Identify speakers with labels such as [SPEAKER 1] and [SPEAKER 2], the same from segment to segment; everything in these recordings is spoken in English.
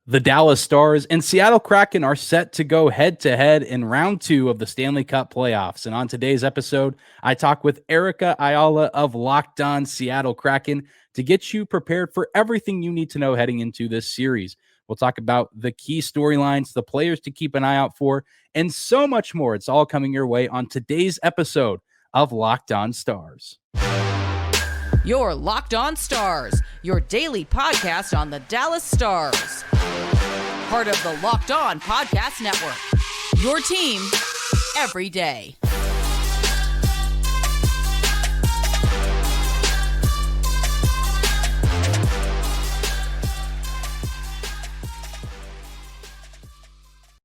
[SPEAKER 1] The Dallas Stars and Seattle Kraken are set to go head-to-head in round 2 of the Stanley Cup Playoffs. And on today's episode, I talk with Erica Ayala of Locked On Seattle Kraken to get you prepared for everything you need to know heading into this series. We'll talk about the key storylines, the players to keep an eye out for, and so much more. It's all coming your way on today's episode of Locked On Stars.
[SPEAKER 2] Your Locked On Stars, your daily podcast on the Dallas Stars. Part of the Locked On Podcast Network. Your team every day.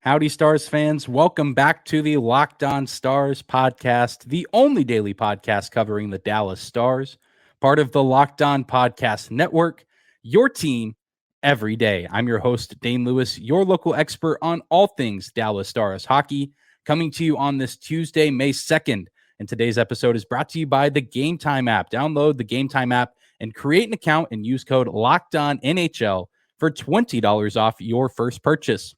[SPEAKER 1] Howdy, Stars fans. Welcome back to the Locked On Stars podcast, the only daily podcast covering the Dallas Stars. Part of the Locked On Podcast Network, your team every day. I'm your host, Dane Lewis, your local expert on all things Dallas Stars hockey, coming to you on this Tuesday, May 2nd. And today's episode is brought to you by the Gametime app. Download the Gametime app and create an account and use code LOCKEDONNHL for $20 off your first purchase.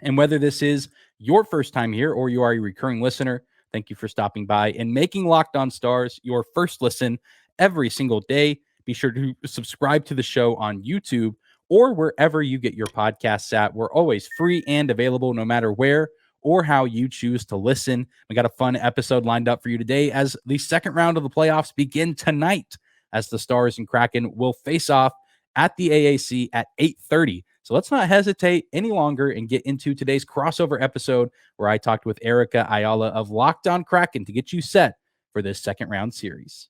[SPEAKER 1] And whether this is your first time here or you are a recurring listener, thank you for stopping by and making Locked On Stars your first listen every single day. Be sure to subscribe to the show on YouTube or wherever you get your podcasts at. We're always free and available no matter where or how you choose to listen. We got a fun episode lined up for you today as the second round of the playoffs begin tonight as the Stars and Kraken will face off at the AAC at 8:30. So let's not hesitate any longer and get into today's crossover episode where I talked with Erica Ayala of Locked On Kraken to get you set for this second round series.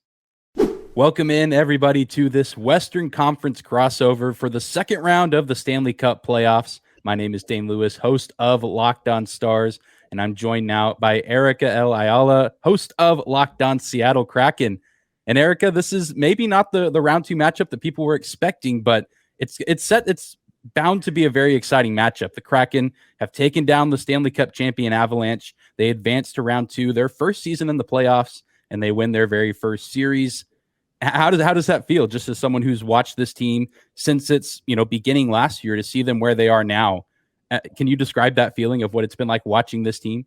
[SPEAKER 1] Welcome in, everybody, to this Western Conference crossover for the second round of the Stanley Cup Playoffs. My name is Dane Lewis, host of Locked On Stars, and I'm joined now by Erica L. Ayala, host of Locked On Seattle Kraken. And Erica, this is maybe not the round 2 matchup that people were expecting, but it's bound to be a very exciting matchup. The Kraken have taken down the Stanley Cup champion Avalanche. They advanced to round 2, their first season in the playoffs, and they win their very first series. How does that feel, just as someone who's watched this team since its beginning last year, to see them where they are now? Can you describe that feeling of what it's been like watching this team?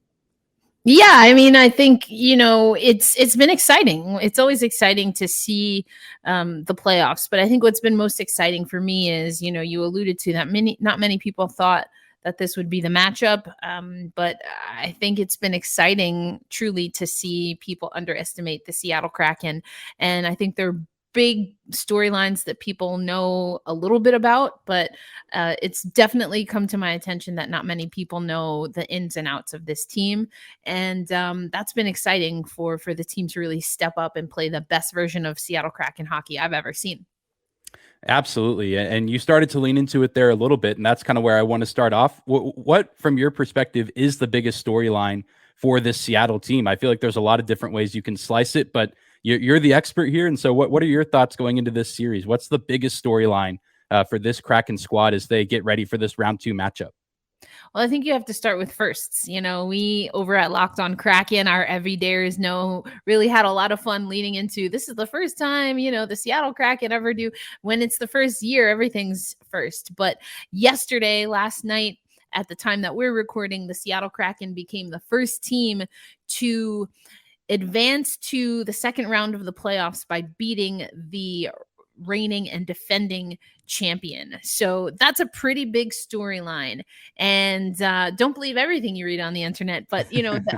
[SPEAKER 3] Yeah, I mean, I think, it's been exciting. It's always exciting to see the playoffs. But I think what's been most exciting for me is, you alluded to that not many people thought that this would be the matchup. But I think it's been exciting truly to see people underestimate the Seattle Kraken. And I think they're big storylines that people know a little bit about, but it's definitely come to my attention that not many people know the ins and outs of this team. And that's been exciting for the team to really step up and play the best version of Seattle Kraken hockey I've ever seen.
[SPEAKER 1] Absolutely. And you started to lean into it there a little bit, and that's kind of where I want to start off. What from your perspective, is the biggest storyline for this Seattle team? I feel like there's a lot of different ways you can slice it, but you're the expert here. And so what are your thoughts going into this series? What's the biggest storyline for this Kraken squad as they get ready for this round 2 matchup?
[SPEAKER 3] Well, I think you have to start with firsts. We over at Locked On Kraken, our everydayers really had a lot of fun leading into this is the first time, the Seattle Kraken ever do. When it's the first year, everything's first. But last night, at the time that we're recording, the Seattle Kraken became the first team to advance to the second round of the playoffs by beating the reigning and defending champion. So that's a pretty big storyline. And don't believe everything you read on the internet, but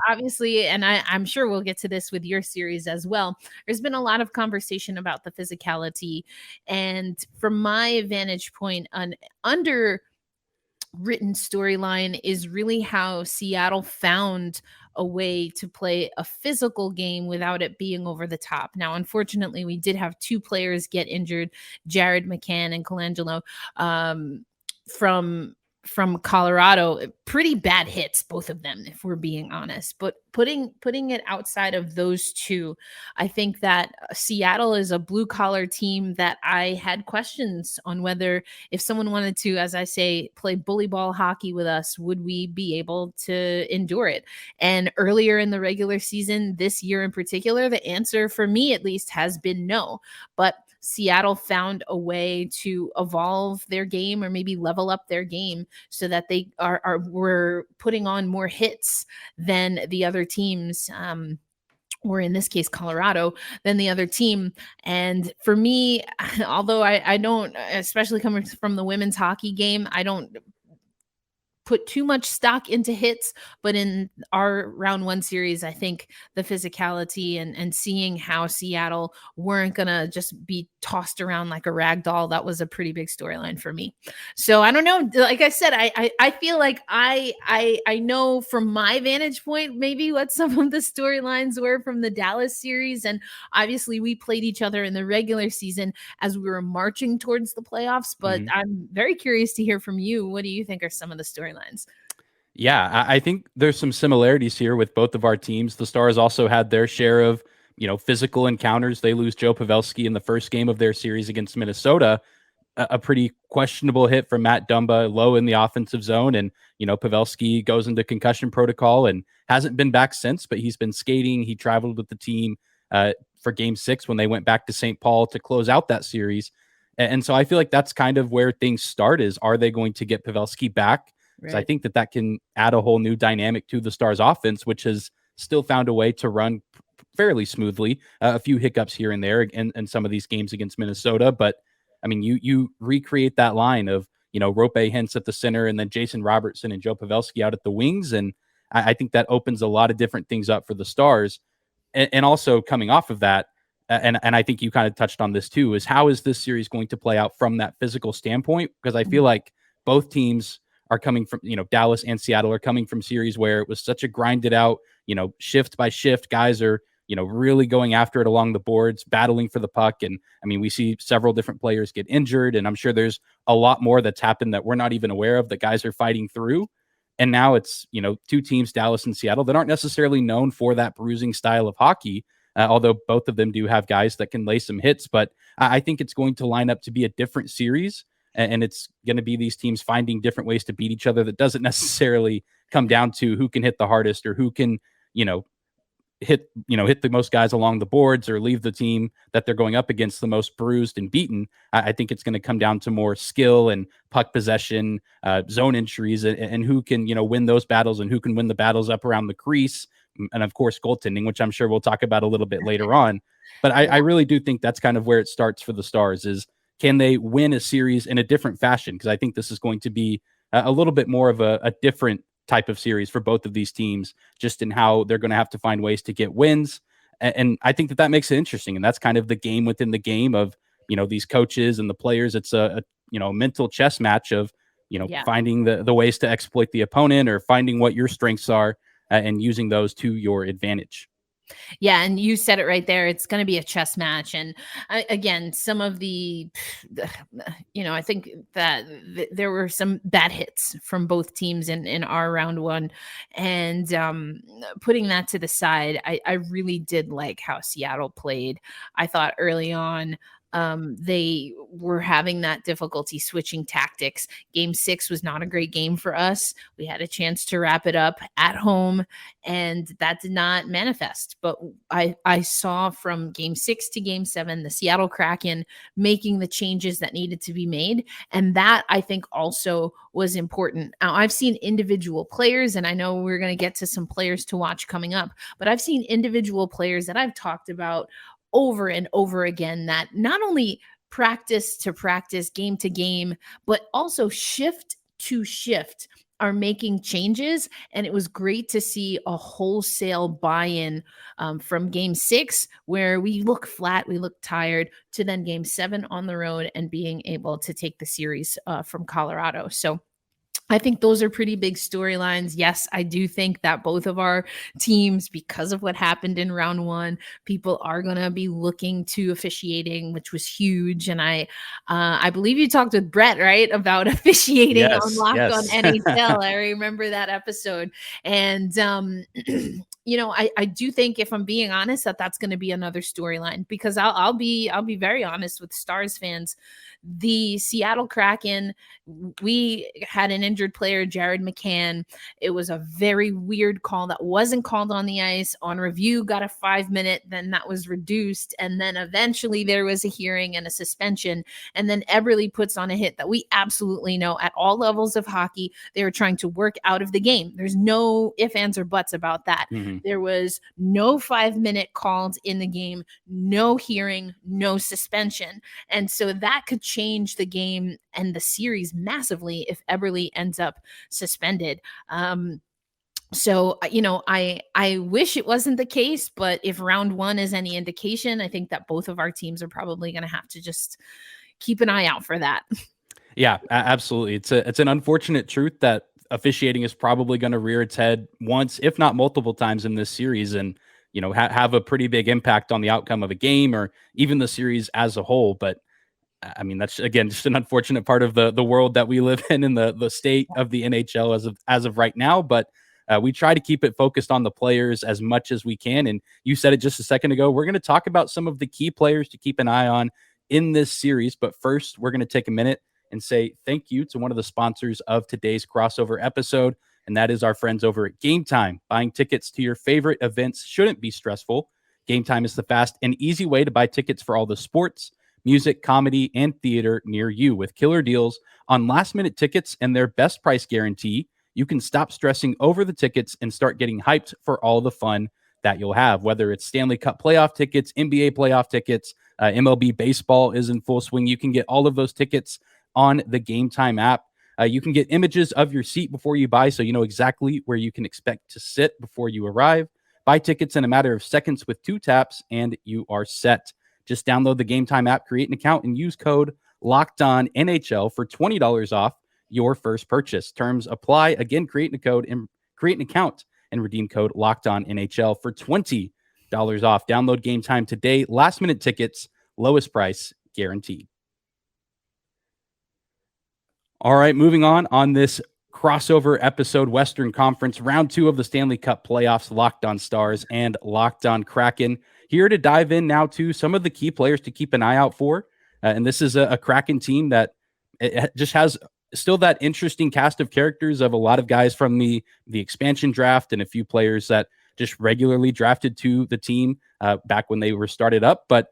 [SPEAKER 3] obviously, and I'm sure we'll get to this with your series as well, there's been a lot of conversation about the physicality. And from my vantage point, an underwritten storyline is really how Seattle found a way to play a physical game without it being over the top. Now, unfortunately, we did have 2 players get injured, Jared McCann and Colangelo, from Colorado. Pretty bad hits, both of them, if we're being honest. But putting it outside of those 2, I think that Seattle is a blue collar team that I had questions on whether, if someone wanted to, as I say, play bully ball hockey with us, would we be able to endure it? And earlier in the regular season, this year in particular, the answer for me at least has been no. But Seattle found a way to evolve their game or maybe level up their game so that they were putting on more hits than the other teams. Or in this case, Colorado, than the other team. And for me, although I don't, especially coming from the women's hockey game, I don't put too much stock into hits, but in our round one series, I think the physicality and seeing how Seattle weren't going to just be tossed around like a rag doll, that was a pretty big storyline for me. So I don't know. Like I said, I feel like I know from my vantage point, maybe what some of the storylines were from the Dallas series. And obviously we played each other in the regular season as we were marching towards the playoffs, but I'm very curious to hear from you. What do you think are some of the storylines?
[SPEAKER 1] Yeah, I think there's some similarities here with both of our teams. The Stars also had their share of, physical encounters. They lose Joe Pavelski in the first game of their series against Minnesota, a pretty questionable hit from Matt Dumba low in the offensive zone. And, Pavelski goes into concussion protocol and hasn't been back since, but he's been skating. He traveled with the team for game 6 when they went back to St. Paul to close out that series. And so I feel like that's kind of where things start is, are they going to get Pavelski back? Right. So I think that can add a whole new dynamic to the Stars offense, which has still found a way to run fairly smoothly. A few hiccups here and there in some of these games against Minnesota. But I mean, you recreate that line of, Rope Hintz at the center and then Jason Robertson and Joe Pavelski out at the wings. And I think that opens a lot of different things up for the Stars. And also coming off of that, and I think you kind of touched on this too, is how is this series going to play out from that physical standpoint? Because I feel like both teams are coming from, Dallas and Seattle are coming from series where it was such a grinded out, shift by shift. Guys are, really going after it along the boards, battling for the puck. And I mean, we see several different players get injured, and I'm sure there's a lot more that's happened that we're not even aware of that guys are fighting through. And now it's, two teams, Dallas and Seattle, that aren't necessarily known for that bruising style of hockey, although both of them do have guys that can lay some hits. But I think it's going to line up to be a different series. And it's going to be these teams finding different ways to beat each other. That doesn't necessarily come down to who can hit the hardest or who can, hit the most guys along the boards or leave the team that they're going up against the most bruised and beaten. I think it's going to come down to more skill and puck possession, zone entries, and who can, win those battles and who can win the battles up around the crease. And of course, goaltending, which I'm sure we'll talk about a little bit later on. But I really do think that's kind of where it starts for the Stars is, can they win a series in a different fashion? Because I think this is going to be a little bit more of a different type of series for both of these teams, just in how they're going to have to find ways to get wins. And I think that makes it interesting. And that's kind of the game within the game of, these coaches and the players. It's a mental chess match of, finding the ways to exploit the opponent or finding what your strengths are and using those to your advantage.
[SPEAKER 3] Yeah, and you said it right there. It's going to be a chess match. And again, some of the, I think that there were some bad hits from both teams in our round one. And putting that to the side, I really did like how Seattle played. I thought early on, they were having that difficulty switching tactics. Game 6 was not a great game for us. We had a chance to wrap it up at home, and that did not manifest. But I saw from game 6 to game 7, the Seattle Kraken making the changes that needed to be made. And that, I think, also was important. Now, I've seen individual players, and I know we're going to get to some players to watch coming up, but I've seen individual players that I've talked about over and over again that not only practice to practice, game to game, but also shift to shift are making changes. And it was great to see a wholesale buy-in from game 6, where we look flat, we look tired, to then game 7 on the road and being able to take the series from Colorado. So I think those are pretty big storylines. Yes, I do think that both of our teams, because of what happened in round 1, people are going to be looking to officiating, which was huge. And I believe you talked with Brett, right, about officiating on Locked On NHL. I remember that episode. And I do think, if I'm being honest, that's going to be another storyline, because I'll be very honest with Stars fans. The Seattle Kraken, we had an injured player, Jared McCann. It was a very weird call that wasn't called on the ice. On review, got a 5-minute, then that was reduced. And then eventually there was a hearing and a suspension. And then Eberle puts on a hit that we absolutely know at all levels of hockey, they were trying to work out of the game. There's no ifs, ands, or buts about that.
[SPEAKER 1] Mm-hmm.
[SPEAKER 3] There was no 5-minute called in the game, no hearing, no suspension. And so that could change the game and the series massively if Eberle ends up suspended. So, I wish it wasn't the case, but if round one is any indication, I think that both of our teams are probably going to have to just keep an eye out for that.
[SPEAKER 1] Yeah, absolutely. It's an unfortunate truth that officiating is probably going to rear its head once, if not multiple times in this series, and have a pretty big impact on the outcome of a game or even the series as a whole. But I mean, that's again just an unfortunate part of the world that we live in the state of the NHL as of right now. But we try to keep it focused on the players as much as we can. And you said it just a second ago. We're going to talk about some of the key players to keep an eye on in this series. But first, we're going to take a minute and say thank you to one of the sponsors of today's crossover episode, and that is our friends over at Gametime. Buying tickets to your favorite events shouldn't be stressful. Gametime is the fast and easy way to buy tickets for all the sports, music, comedy, and theater near you. With killer deals on last-minute tickets and their best price guarantee, you can stop stressing over the tickets and start getting hyped for all the fun that you'll have. Whether it's Stanley Cup playoff tickets, NBA playoff tickets, MLB baseball is in full swing. You can get all of those tickets on the Gametime app. You can get images of your seat before you buy, so you know exactly where you can expect to sit before you arrive. Buy tickets in a matter of seconds with 2 taps, and you are set. Just download the Gametime app, create an account, and use code LOCKEDONNHL for $20 off your first purchase. Terms apply. Again, create an account and redeem code LOCKEDONNHL for $20 off. Download Gametime today. Last minute tickets, lowest price guaranteed. All right, moving on this crossover episode, Western Conference, round 2 of the Stanley Cup Playoffs, Locked On Stars and Locked On Kraken. Here to dive in now to some of the key players to keep an eye out for. And this is a Kraken team that it just has still that interesting cast of characters of a lot of guys from the expansion draft and a few players that just regularly drafted to the team back when they were started up. But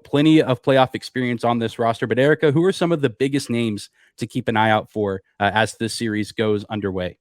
[SPEAKER 1] plenty of playoff experience on this roster. But Erica, who are some of the biggest names to keep an eye out for as this series goes underway?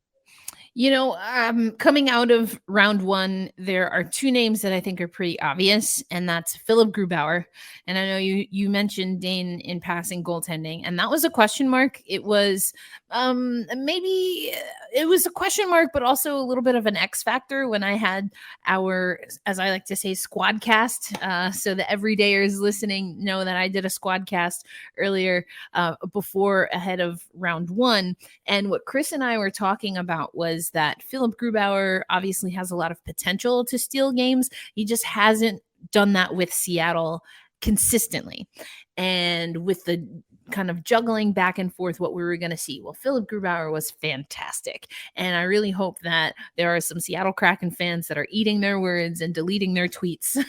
[SPEAKER 3] Coming out of round 1, there are 2 names that I think are pretty obvious, and that's Philipp Grubauer. And I know you mentioned Dane in passing goaltending, and that was a question mark. It was maybe it was a question mark, but also a little bit of an X factor when I had our, as I like to say, squad cast. So the everydayers listening know that I did a squad cast earlier ahead of round 1. And what Chris and I were talking about was that Philipp Grubauer obviously has a lot of potential to steal games. He just hasn't done that with Seattle consistently. And with the kind of juggling back and forth what we were going to see. Well, Philipp Grubauer was fantastic. And I really hope that there are some Seattle Kraken fans that are eating their words and deleting their tweets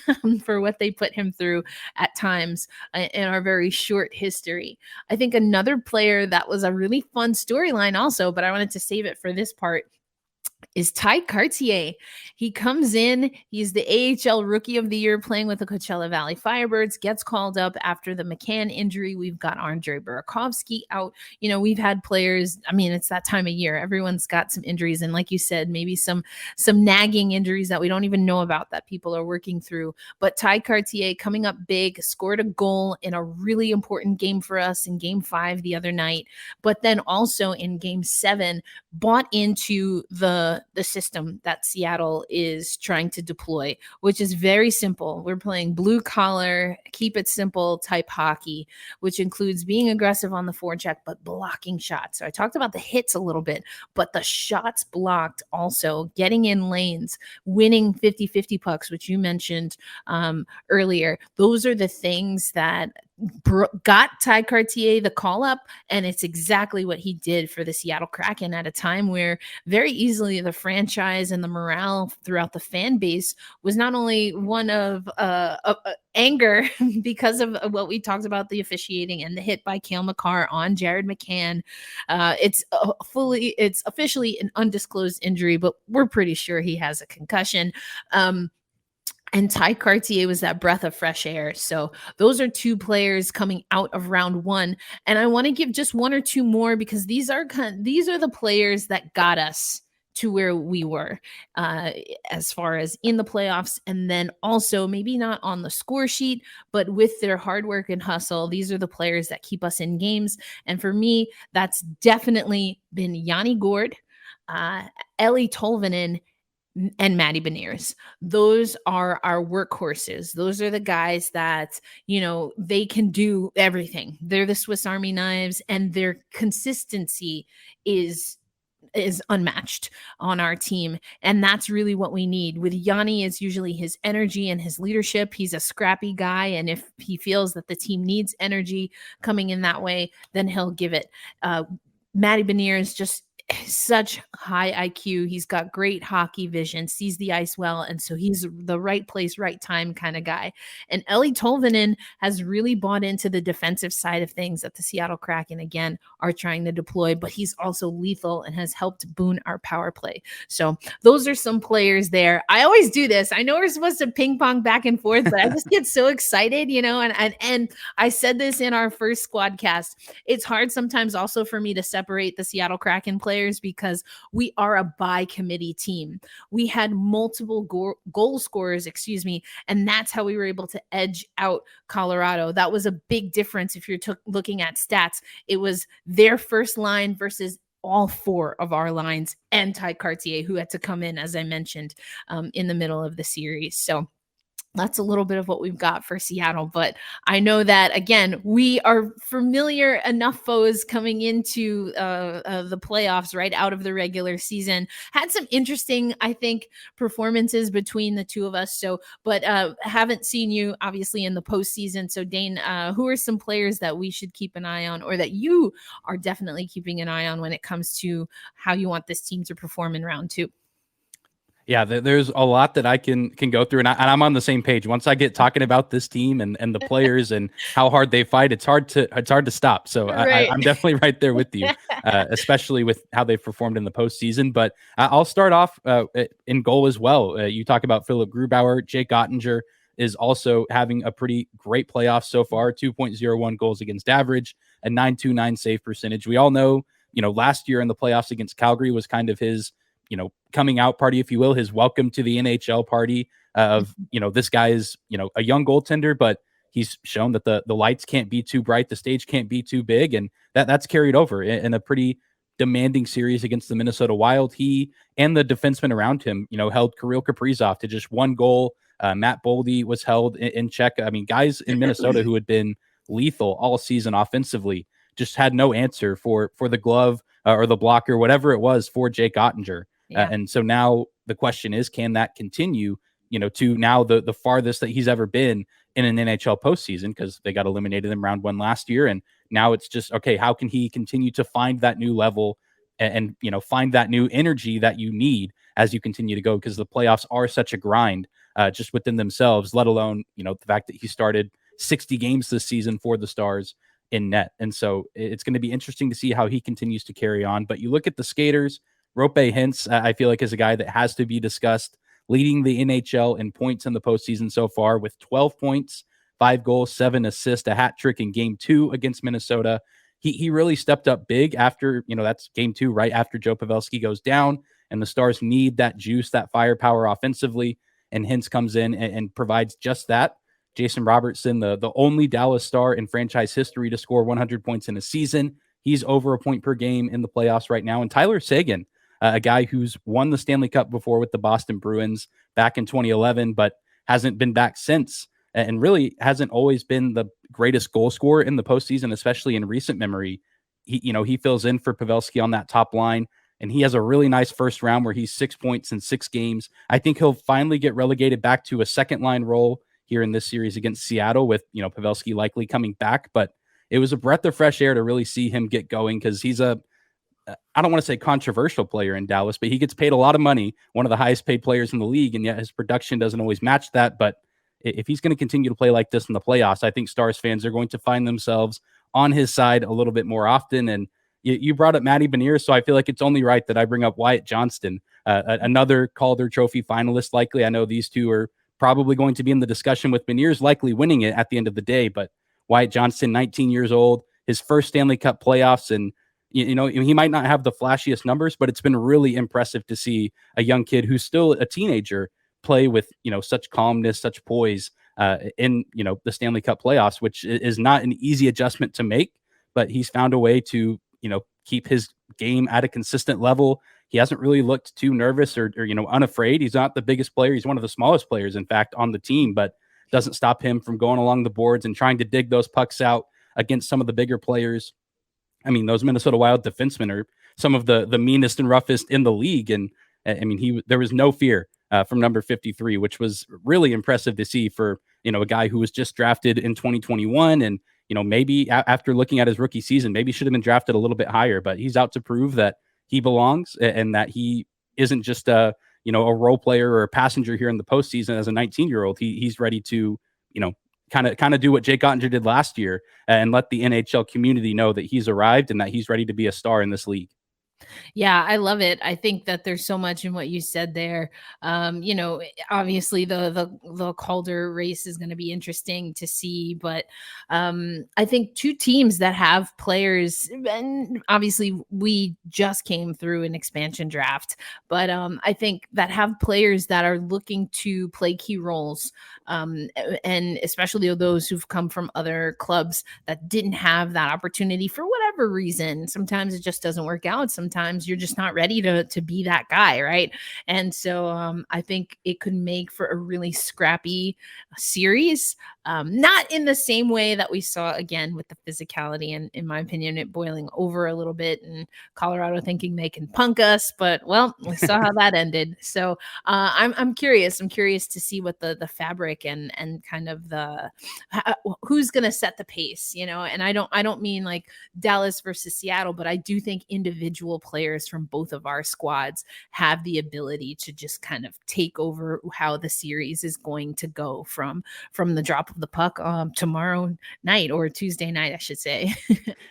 [SPEAKER 3] for what they put him through at times in our very short history. I think another player that was a really fun storyline also, but I wanted to save it for this part, is Ty Cartier. He comes in, he's the AHL Rookie of the Year playing with the Coachella Valley Firebirds, gets called up after the McCann injury. We've got Andrei Burakovsky out. We've had players, it's that time of year. Everyone's got some injuries. And like you said, maybe some nagging injuries that we don't even know about that people are working through. But Ty Cartier coming up big, scored a goal in a really important game for us in Game 5 the other night. But then also in Game 7, bought into the system that Seattle is trying to deploy, which is very simple. We're playing blue collar, keep it simple type hockey, which includes being aggressive on the forecheck, but blocking shots. So I talked about the hits a little bit, but the shots blocked also, getting in lanes, winning 50-50 pucks, which you mentioned earlier. Those are the things that got Ty Cartier the call up, and it's exactly what he did for the Seattle Kraken at a time where very easily the franchise and the morale throughout the fan base was not only one of anger because of what we talked about, the officiating and the hit by Cale Makar on Jared McCann. It's officially an undisclosed injury, but we're pretty sure he has a concussion. And Ty Cartier was that breath of fresh air. So those are two players coming out of round one. And I want to give just one or two more because these are the players that got us to where we were as far as in the playoffs. And then also maybe not on the score sheet, but with their hard work and hustle, these are the players that keep us in games. And for me, that's definitely been Yanni Gourde, Eeli Tolvanen, and Matty Beniers. Those are our workhorses. Those are the guys that, they can do everything. They're the Swiss Army knives, and their consistency is unmatched on our team. And that's really what we need. With Yanni, is usually his energy and his leadership. He's a scrappy guy. And if he feels that the team needs energy coming in that way, then he'll give it. Matty Beniers, just such high IQ. He's got great hockey vision, sees the ice well. And so he's the right place, right time kind of guy. And Eeli Tolvanen has really bought into the defensive side of things that the Seattle Kraken, again, are trying to deploy, but he's also lethal and has helped boon our power play. So those are some players there. I always do this. I know we're supposed to ping pong back and forth, but I just get so excited, and I said this in our first squad cast. It's hard sometimes also for me to separate the Seattle Kraken players because we are a by committee team. We had multiple goal scorers, and that's how we were able to edge out Colorado. That was a big difference if you're looking at stats. It was their first line versus all four of our lines and Ty Cartier, who had to come in, as I mentioned, in the middle of the series. So that's a little bit of what we've got for Seattle. But I know that, again, we are familiar enough foes coming into the playoffs right out of the regular season. Had some interesting, I think, performances between the two of us. But haven't seen you, obviously, in the postseason. So, Dane, who are some players that we should keep an eye on, or that you are definitely keeping an eye on when it comes to how you want this team to perform in round two?
[SPEAKER 1] Yeah, there's a lot that I can go through, and I'm on the same page. Once I get talking about this team and the players and how hard they fight, it's hard to stop. So
[SPEAKER 3] right.
[SPEAKER 1] I'm definitely right there with you, especially with how they've performed in the postseason. But I'll start off in goal as well. You talk about Philipp Grubauer. Jake Oettinger is also having a pretty great playoff so far, 2.01 goals against average, a 929 save percentage. We all know, last year in the playoffs against Calgary was kind of his coming out party, if you will, his welcome to the NHL party of, this guy is, a young goaltender, but he's shown that the lights can't be too bright. The stage can't be too big. And that's carried over in a pretty demanding series against the Minnesota Wild. He and the defenseman around him, held Kirill Kaprizov to just one goal. Matt Boldy was held in check. I mean, guys in Minnesota who had been lethal all season offensively just had no answer for the glove or the blocker, whatever it was, for Jake Oettinger. Yeah. And so now the question is, can that continue, to now the farthest that he's ever been in an NHL postseason, because they got eliminated in round one last year. And now it's just, okay, how can he continue to find that new level and find that new energy that you need as you continue to go? Because the playoffs are such a grind just within themselves, let alone, the fact that he started 60 games this season for the Stars in net. And so it's going to be interesting to see how he continues to carry on. But you look at the skaters, Roope Hintz, I feel like, is a guy that has to be discussed, leading the NHL in points in the postseason so far with 12 points, 5 goals, 7 assists, a hat trick in game 2 against Minnesota. He really stepped up big after, that's game 2, right after Joe Pavelski goes down, and the Stars need that juice, that firepower offensively, and Hintz comes in and provides just that. Jason Robertson, the only Dallas Star in franchise history to score 100 points in a season. He's over a point per game in the playoffs right now. And Tyler Seguin, a guy who's won the Stanley Cup before with the Boston Bruins back in 2011, but hasn't been back since, and really hasn't always been the greatest goal scorer in the postseason, especially in recent memory. He fills in for Pavelski on that top line, and he has a really nice first round where he's 6 points in 6 games. I think he'll finally get relegated back to a second line role. here in this series against Seattle with, Pavelski likely coming back. But it was a breath of fresh air to really see him get going because he's I don't want to say controversial player in Dallas, but he gets paid a lot of money, one of the highest paid players in the league, and yet his production doesn't always match that. But if he's going to continue to play like this in the playoffs, I think Stars fans are going to find themselves on his side a little bit more often. And you brought up Matty Beniers, so I feel like it's only right that I bring up Wyatt Johnston, another Calder Trophy finalist likely. I know these two are probably going to be in the discussion with Beniers likely winning it at the end of the day, but Wyatt Johnston, 19 years old, his first Stanley Cup playoffs, and he might not have the flashiest numbers, but it's been really impressive to see a young kid who's still a teenager play with, such calmness, such poise in, the Stanley Cup playoffs, which is not an easy adjustment to make, but he's found a way to, keep his game at a consistent level. He hasn't really looked too nervous or unafraid. He's not the biggest player. He's one of the smallest players, in fact, on the team, but doesn't stop him from going along the boards and trying to dig those pucks out against some of the bigger players. I mean, those Minnesota Wild defensemen are some of the meanest and roughest in the league. And I mean, there was no fear from number 53, which was really impressive to see for, a guy who was just drafted in 2021. And, maybe after looking at his rookie season, maybe should have been drafted a little bit higher, but he's out to prove that he belongs and that he isn't just a role player or a passenger here in the postseason as a 19-year-old. He's ready to, kind of do what Jake Oettinger did last year and let the NHL community know that he's arrived and that he's ready to be a star in this league.
[SPEAKER 3] Yeah, I love it. I think that there's so much in what you said there. Obviously the Calder race is going to be interesting to see, but I think two teams that have players, and obviously we just came through an expansion draft, but I think that have players that are looking to play key roles, and especially those who've come from other clubs that didn't have that opportunity for whatever reason. Sometimes it just doesn't work out. Sometimes you're just not ready to be that guy, right? And so I think it could make for a really scrappy series, not in the same way that we saw again with the physicality and, in my opinion, it boiling over a little bit and Colorado thinking they can punk us, but well, we saw how that ended. So I'm curious. I'm curious to see what the fabric and kind of who's going to set the pace, and I don't mean like Dallas versus Seattle, but I do think individual players from both of our squads have the ability to just kind of take over how the series is going to go from the drop of the puck tomorrow night or Tuesday night, I should say.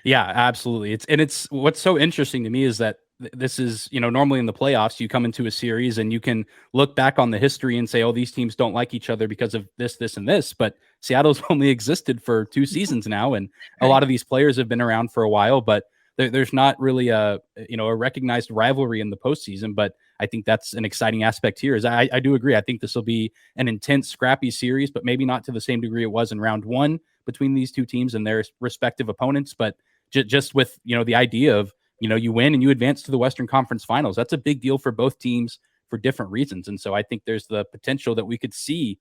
[SPEAKER 1] Yeah, absolutely. It's what's so interesting to me is that this is, normally in the playoffs, you come into a series and you can look back on the history and say, oh, these teams don't like each other because of this, this, and this. But Seattle's only existed for 2 seasons now. And a lot of these players have been around for a while, but there's not really a recognized rivalry in the postseason. But I think that's an exciting aspect here. I do agree. I think this will be an intense, scrappy series, but maybe not to the same degree it was in round 1 between these two teams and their respective opponents. But just with, the idea of, you win and you advance to the Western Conference Finals. That's a big deal for both teams for different reasons. And so I think there's the potential that we could see,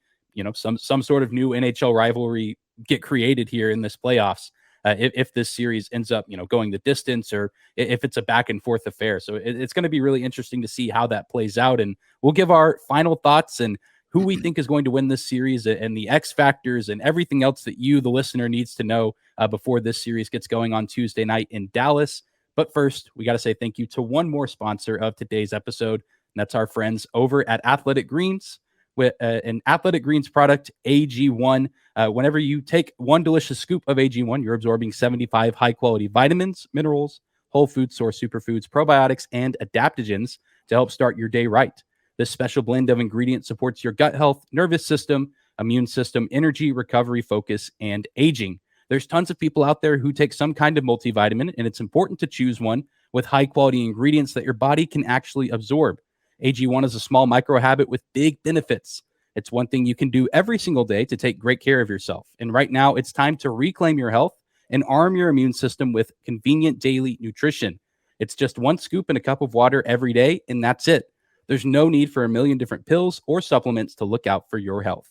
[SPEAKER 1] some sort of new NHL rivalry get created here in this playoffs if this series ends up, going the distance or if it's a back and forth affair. So it's going to be really interesting to see how that plays out. And we'll give our final thoughts and who we think is going to win this series and the X factors and everything else that you, the listener, needs to know before this series gets going on Tuesday night in Dallas. But first, we got to say thank you to one more sponsor of today's episode, and that's our friends over at Athletic Greens with an Athletic Greens product, AG1. Whenever you take one delicious scoop of AG1, you're absorbing 75 high-quality vitamins, minerals, whole food source superfoods, probiotics, and adaptogens to help start your day right. This special blend of ingredients supports your gut health, nervous system, immune system, energy, recovery, focus, and aging. There's tons of people out there who take some kind of multivitamin, and it's important to choose one with high-quality ingredients that your body can actually absorb. AG1 is a small micro habit with big benefits. It's one thing you can do every single day to take great care of yourself. And right now, it's time to reclaim your health and arm your immune system with convenient daily nutrition. It's just one scoop in a cup of water every day, and that's it. There's no need for a million different pills or supplements to look out for your health.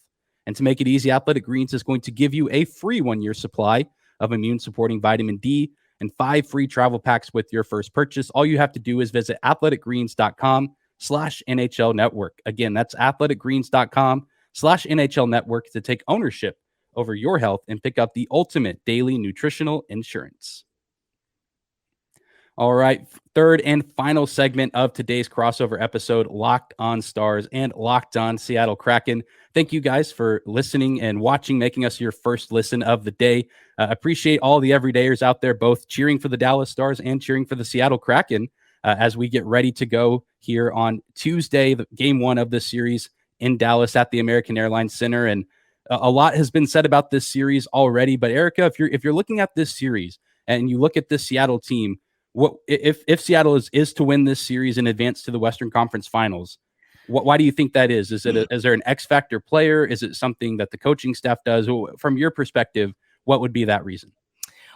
[SPEAKER 1] And to make it easy, Athletic Greens is going to give you a free 1-year supply of immune-supporting vitamin D and 5 free travel packs with your first purchase. All you have to do is visit athleticgreens.com/NHL Network. Again, that's athleticgreens.com NFL Network to take ownership over your health and pick up the ultimate daily nutritional insurance. All right, third and final segment of today's crossover episode, Locked On Stars and Locked On Seattle Kraken. Thank you guys for listening and watching, making us your first listen of the day. Appreciate all the everydayers out there, both cheering for the Dallas Stars and cheering for the Seattle Kraken as we get ready to go here on Tuesday, the game one of this series in Dallas at the American Airlines Center. And a lot has been said about this series already. But Erica, if you're looking at this series and you look at this Seattle team, what if Seattle is to win this series and advance to the Western Conference Finals? Why do you think that is? Is there an X factor player? Is it something that the coaching staff does? From your perspective, what would be that reason?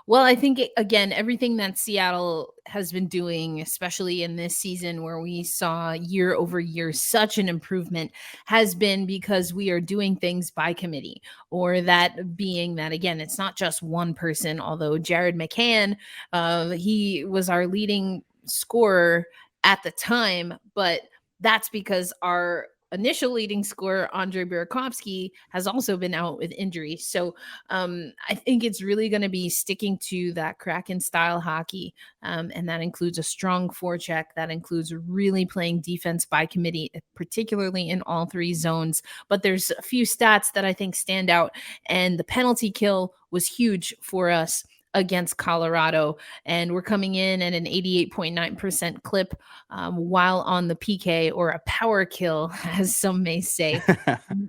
[SPEAKER 3] Well, I think, again, everything that Seattle has been doing, especially in this season where we saw year over year such an improvement, has been because we are doing things by committee, or that being that, again, it's not just one person, although Jared McCann, he was our leading scorer at the time, but that's because our initial leading scorer, Andre Burakovsky, has also been out with injury. So I think it's really going to be sticking to that Kraken style hockey. And that includes a strong forecheck. That includes really playing defense by committee, particularly in all three zones. But there's a few stats that I think stand out. And the penalty kill was huge for us against Colorado, and we're coming in at an 88.9% clip while on the PK, or a power kill, as some may say.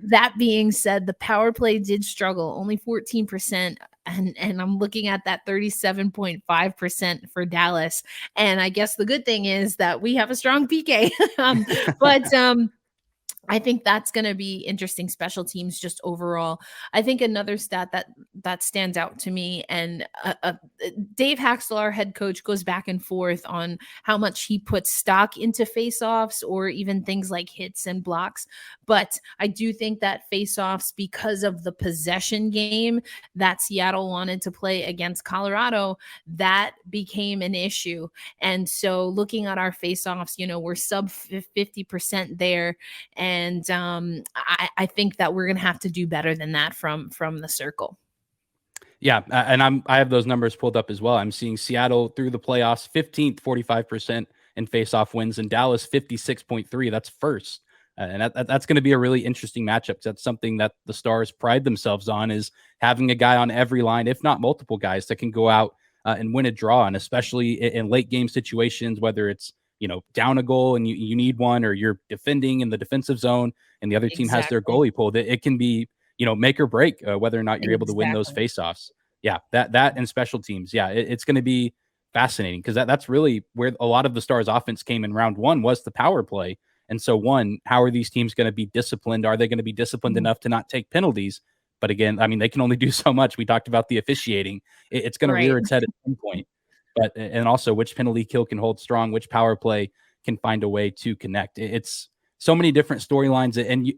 [SPEAKER 3] That being said, the power play did struggle, only 14%. And I'm looking at that 37.5% for Dallas. And I guess the good thing is that we have a strong PK. But I think that's going to be interesting. Special teams just overall. I think another stat that stands out to me, and Dave Haxtell, our head coach, goes back and forth on how much he puts stock into faceoffs or even things like hits and blocks. But I do think that faceoffs, because of the possession game that Seattle wanted to play against Colorado, that became an issue. And so looking at our faceoffs, we're sub 50% there. And I think that we're going to have to do better than that from the circle.
[SPEAKER 1] Yeah, and I have those numbers pulled up as well. I'm seeing Seattle through the playoffs, 15th, 45% in faceoff wins, and Dallas 56.3. That's first. And that's going to be a really interesting matchup. That's something that the Stars pride themselves on, is having a guy on every line, if not multiple guys, that can go out and win a draw. And especially in late game situations, whether it's down a goal and you need one, or you're defending in the defensive zone and the other team has their goalie pulled, it can be, make or break whether or not you're able to win those faceoffs. Yeah, that and special teams. Yeah, it's going to be fascinating, because that's really where a lot of the Stars offense came in round one, was the power play. And so how are these teams going to be disciplined? Are they going to be disciplined enough to not take penalties? But again, I mean, they can only do so much. We talked about the officiating. It's going to rear its head at some point. And also which penalty kill can hold strong, which power play can find a way to connect. It's so many different storylines. And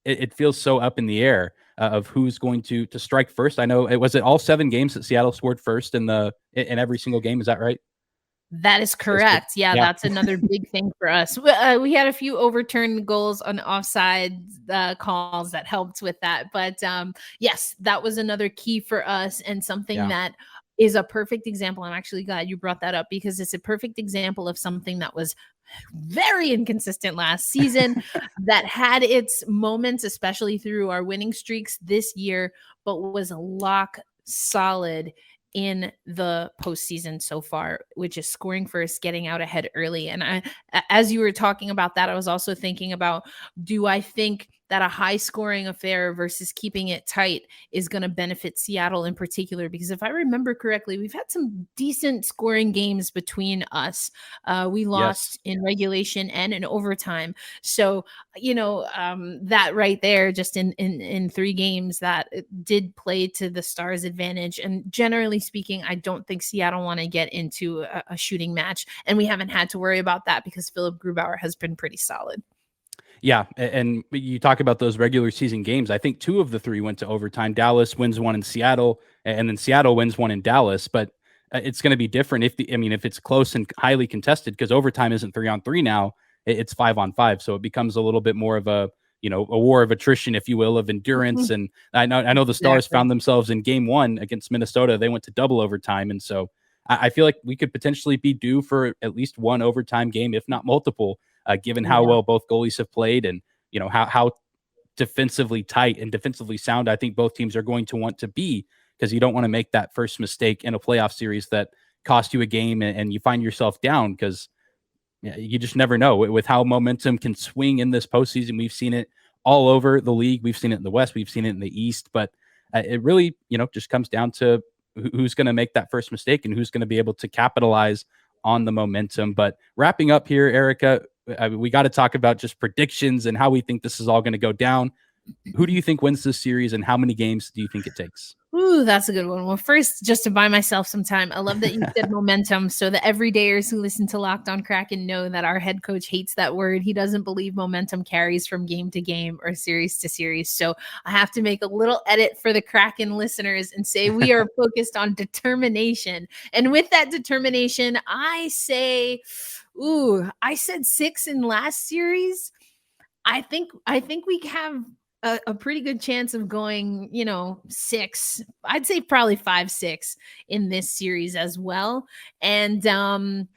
[SPEAKER 1] it feels so up in the air of who's going to strike first. I know it was all 7 games that Seattle scored first in every single game. Is that right?
[SPEAKER 3] That is correct. Yeah, that's another big thing for us. We had a few overturned goals on offside calls that helped with that. But yes, that was another key for us, and something that is a perfect example. I'm actually glad you brought that up, because it's a perfect example of something that was very inconsistent last season that had its moments, especially through our winning streaks this year, but was lock solid in the postseason so far, which is scoring first, getting out ahead early. And as you were talking about that, I was also thinking about, do I think that a high scoring affair versus keeping it tight is going to benefit Seattle in particular? Because if I remember correctly, we've had some decent scoring games between us. We lost in regulation and in overtime. So, that right there, just in 3 games, that did play to the Stars' advantage. And generally speaking, I don't think Seattle want to get into a shooting match. And we haven't had to worry about that because Philipp Grubauer has been pretty solid.
[SPEAKER 1] Yeah, and you talk about those regular season games. I think 2 of the 3 went to overtime. Dallas wins one in Seattle, and then Seattle wins one in Dallas. But it's going to be different if it's close and highly contested, because overtime isn't 3-on-3 now; it's 5-on-5. So it becomes a little bit more of a a war of attrition, if you will, of endurance. And I know the Stars found themselves in game 1 against Minnesota. They went to double overtime. And so I feel like we could potentially be due for at least one overtime game, if not multiple, given how well both goalies have played and, how defensively tight and defensively sound I think both teams are going to want to be, because you don't want to make that first mistake in a playoff series that cost you a game and you find yourself down, because you just never know with how momentum can swing in this postseason. We've seen it all over the league. We've seen it in the West. We've seen it in the East. But it really, just comes down to who's going to make that first mistake and who's going to be able to capitalize on the momentum. But wrapping up here, Erica, we got to talk about just predictions and how we think this is all going to go down. Who do you think wins this series, and how many games do you think it takes?
[SPEAKER 3] Ooh, that's a good one. Well, first, just to buy myself some time, I love that you said momentum, so the everydayers who listen to Locked On Kraken know that our head coach hates that word. He doesn't believe momentum carries from game to game or series to series. So I have to make a little edit for the Kraken listeners and say we are focused on determination. And with that determination, I say, I said 6 in last series. I think we have a pretty good chance of going, 6. I'd say probably 5-6 in this series as well. And I'm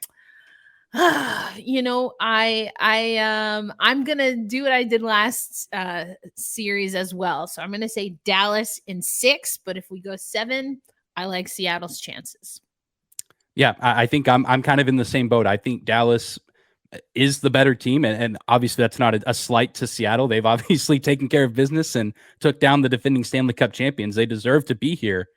[SPEAKER 3] gonna do what I did last series as well. So I'm gonna say Dallas in 6, but if we go 7, I like Seattle's chances.
[SPEAKER 1] Yeah, I think I'm kind of in the same boat. I think Dallas is the better team. And obviously that's not a slight to Seattle. They've obviously taken care of business and took down the defending Stanley Cup champions. They deserve to be here.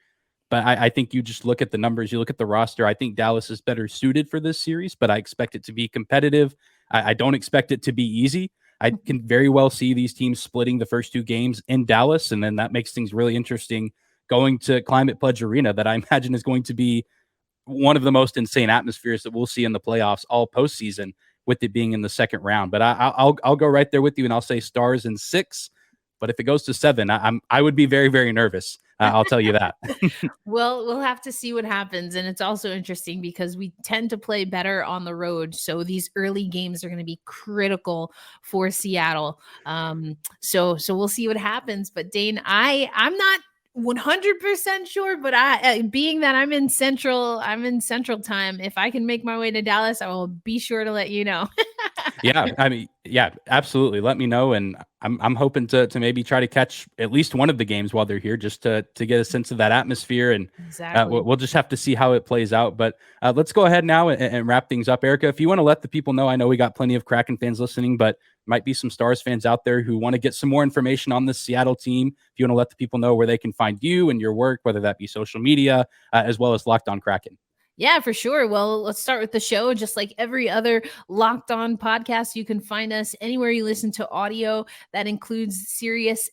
[SPEAKER 1] But I think you just look at the numbers, you look at the roster. I think Dallas is better suited for this series, but I expect it to be competitive. I don't expect it to be easy. I can very well see these teams splitting the first 2 games in Dallas. And then that makes things really interesting going to Climate Pledge Arena, that I imagine is going to be one of the most insane atmospheres that we'll see in the playoffs all postseason, with it being in the second round. But I'll go right there with you, and I'll say Stars in 6. But if it goes to 7, I would be very, very nervous. I'll tell you that.
[SPEAKER 3] Well, we'll have to see what happens. And it's also interesting because we tend to play better on the road. So these early games are going to be critical for Seattle. So we'll see what happens. But Dane, I'm not 100% sure, but being that I'm in central time, if I can make my way to Dallas, I will be sure to let you know.
[SPEAKER 1] Yeah, absolutely. Let me know. And I'm hoping to maybe try to catch at least one of the games while they're here, just to get a sense of that atmosphere. And
[SPEAKER 3] exactly.
[SPEAKER 1] We'll just have to see how it plays out. But let's go ahead now and wrap things up. Erica, if you want to let the people know, I know we got plenty of Kraken fans listening, but might be some Stars fans out there who want to get some more information on this Seattle team. If you want to let the people know where they can find you and your work, whether that be social media, as well as Locked On Kraken.
[SPEAKER 3] Yeah, for sure. Well, let's start with the show. Just like every other Locked On podcast, you can find us anywhere you listen to audio. That includes Sirius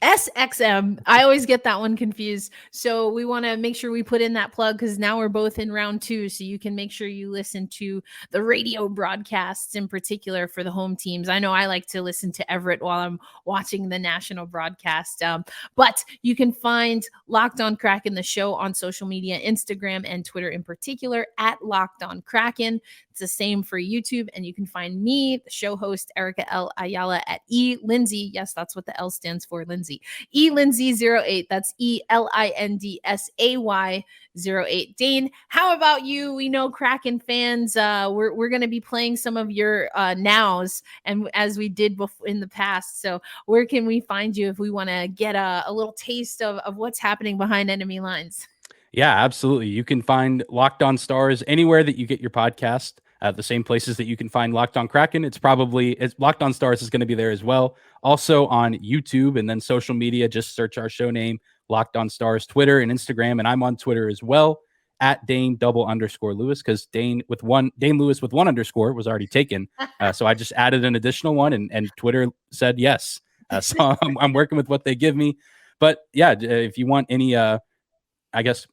[SPEAKER 3] SXM. I always get that one confused. So we want to make sure we put in that plug, because now we're both in round 2. So you can make sure you listen to the radio broadcasts in particular for the home teams. I know I like to listen to Everett while I'm watching the national broadcast. But you can find Locked On Kraken, the show, on social media, Instagram and Twitter in particular, at Locked On Kraken. It's the same for YouTube. And you can find me, the show host, Erica L. Ayala, at Lindsay. Yes, that's what the L stands for, Lindsay. Lindsay08. That's ELINDSAY08. Dane, how about you? We know Kraken fans. We're going to be playing some of your nows, and as we did in the past. So where can we find you if we want to get a little taste of what's happening behind enemy lines?
[SPEAKER 1] Yeah, absolutely. You can find Locked On Stars anywhere that you get your podcast. The same places that you can find Locked On Kraken. It's Locked On Stars is going to be there as well. Also on YouTube, and then social media, just search our show name, Locked On Stars, Twitter and Instagram. And I'm on Twitter as well, at Dane_Lewis, because Dane Lewis with 1 underscore was already taken. So I just added an additional one, and Twitter said yes. So I'm working with what they give me. But yeah, if you want any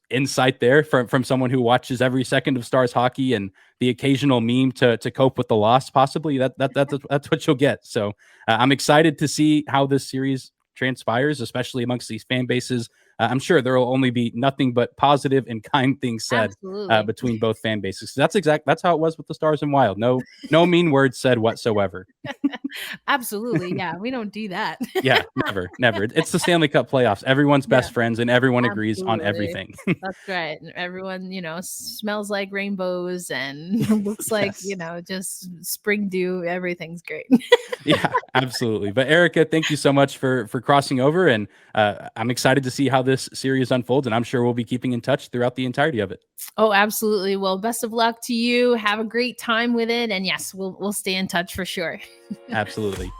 [SPEAKER 1] insight there from someone who watches every second of Stars hockey and the occasional meme to cope with the loss, possibly that's what you'll get. So I'm excited to see how this series transpires, especially amongst these fan bases I'm sure there will only be nothing but positive and kind things said between both fan bases. That's how it was with the Stars and Wild. No mean words said whatsoever.
[SPEAKER 3] Absolutely. Yeah, we don't do that.
[SPEAKER 1] Yeah, never. It's the Stanley Cup playoffs. Everyone's best friends and everyone agrees on everything.
[SPEAKER 3] That's right. Everyone, smells like rainbows and looks like, just spring dew. Everything's great.
[SPEAKER 1] Yeah, absolutely. But Erica, thank you so much for crossing over. And I'm excited to see how this series unfolds. And I'm sure we'll be keeping in touch throughout the entirety of it.
[SPEAKER 3] Oh, absolutely. Well, best of luck to you. Have a great time with it. And yes, we'll stay in touch for sure.
[SPEAKER 1] Absolutely.